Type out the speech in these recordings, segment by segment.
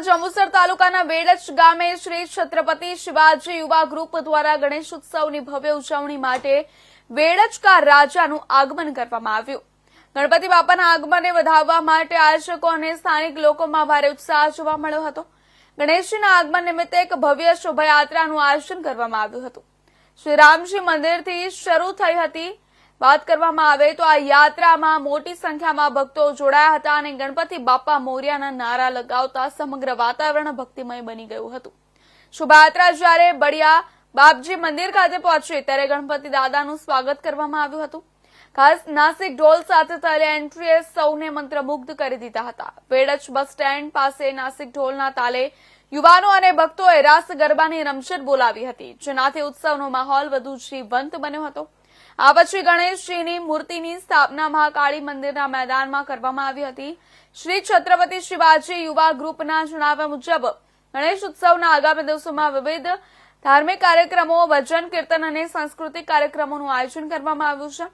જંબુસર તાલુકાના વેડજ ગામે શ્રી છત્રપતિ શિવાજી યુવા ગ્રુપ દ્વારા ગણેશ ઉત્સવની ભવ્ય ઉજવણી માટે વેડજ કા રાજાનું આગમન કરવામાં આવ્યું। ગણપતિ બાપાના આગમનને વધાવવા માટે આયોજકો અને સ્થાનિક લોકોમાં ભારે ઉત્સાહ જોવા મળ્યો હતો। ગણેશજીના આગમન નિમિત્તે એક ભવ્ય શોભાયાત્રાનું આયોજન કરવામાં આવ્યું હતું। શ્રી રામજી મંદિરથી શરૂ થઈ હતી। વાત કરવામાં આવે તો આ યાત્રામાં મોટી સંખ્યામાં ભક્તો જોડાયા હતા અને ગણપતિ બાપા મોર્યાના નારા લગાવતા સમગ્ર વાતાવરણ ભક્તિમય બની ગયું હતું। શોભાયાત્રા જ્યારે બળિયા બાપજી મંદિર ખાતે પહોંચી ત્યારે ગણપતિ દાદાનું સ્વાગત કરવામાં આવ્યું હતું। ખાસ નાસિક ઢોલ સાથે થયેલી એન્ટ્રીએ સૌને મંત્રમુગ્ધ કરી દીધા હતા। વેડજ બસ સ્ટેન્ડ પાસે નાસિક ઢોલના તાલે યુવાનો અને ભક્તોએ રાસ ગરબાની રમઝટ બોલાવી હતી, જેનાથી ઉત્સવનો માહોલ વધુ જીવંત બન્યો હતો। આ પછી ગણેશજીની મૂર્તિની સ્થાપના મહાકાળી મંદિરના મેદાનમાં કરવામાં આવી હતી। શ્રી છત્રપતિ શિવાજી યુવા ગ્રુપના જણાવ્યા મુજબ ગણેશ ઉત્સવના આગામી દિવસોમાં વિવિધ ધાર્મિક કાર્યક્રમો, ભજન કીર્તન અને સાંસ્કૃતિક કાર્યક્રમોનું આયોજન કરવામાં આવ્યું છે।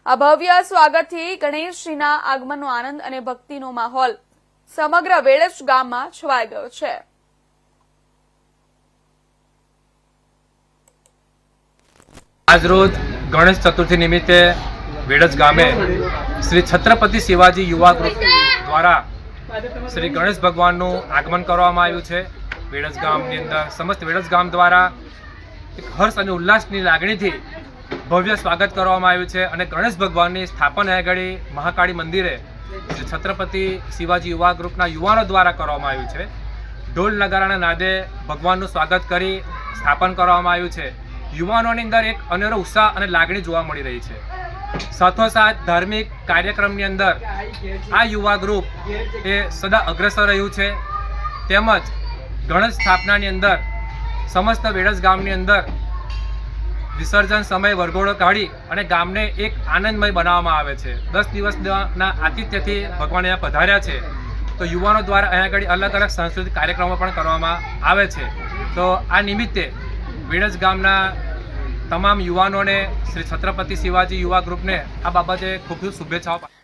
આ ભવ્ય સ્વાગતથી ગણેશજીના આગમનનો આનંદ અને ભક્તિનો માહોલ સમગ્ર વેડજ ગામમાં છવાઈ ગયો છે। આજરોજ ગણેશ ચતુર્થી નિમિત્તે વેડજ ગામે શ્રી છત્રપતિ શિવાજી યુવા ગ્રુપ દ્વારા શ્રી ગણેશ ભગવાનનું આગમન કરવામાં આવ્યું છે। વેડજ ગામની અંદર સમસ્ત વેડજ ગામ દ્વારા એક હર્ષ અને ઉલ્લાસની લાગણીથી ભવ્ય સ્વાગત કરવામાં આવ્યું છે અને ગણેશ ભગવાનની સ્થાપના આગળ મહાકાળી મંદિરે શ્રી છત્રપતિ શિવાજી યુવા ગ્રુપના યુવાનો દ્વારા કરવામાં આવ્યું છે। ઢોલ નગારાના નાદે ભગવાનનું સ્વાગત કરી સ્થાપન કરવામાં આવ્યું છે। યુવાનોની અંદર એક અનેરો ઉત્સાહ અને લાગણી જોવા મળી રહી છે। સાથોસાથ ધાર્મિક કાર્યક્રમની અંદર આ યુવા ગ્રુપ એ સદા અગ્રેસર રહ્યું છે। તેમજ ગણેશ સ્થાપનાની અંદર સમસ્ત વેડજ ગામની અંદર વિસર્જન સમય વરઘોડો કાઢી અને ગામને એક આનંદમય બનાવવામાં આવે છે। 10 દિવસના આતિથ્યથી ભગવાન અહીંયા પધાર્યા છે, તો યુવાનો દ્વારા અહીંયા આગળ અલગ અલગ સાંસ્કૃતિક કાર્યક્રમો પણ કરવામાં આવે છે। તો આ નિમિત્તે વેડજ ગામના તમામ યુવાનોને શ્રી છત્રપતિ શિવાજી યુવા ગ્રુપને આ બાબતે ખૂબ ખૂબ શુભેચ્છાઓ।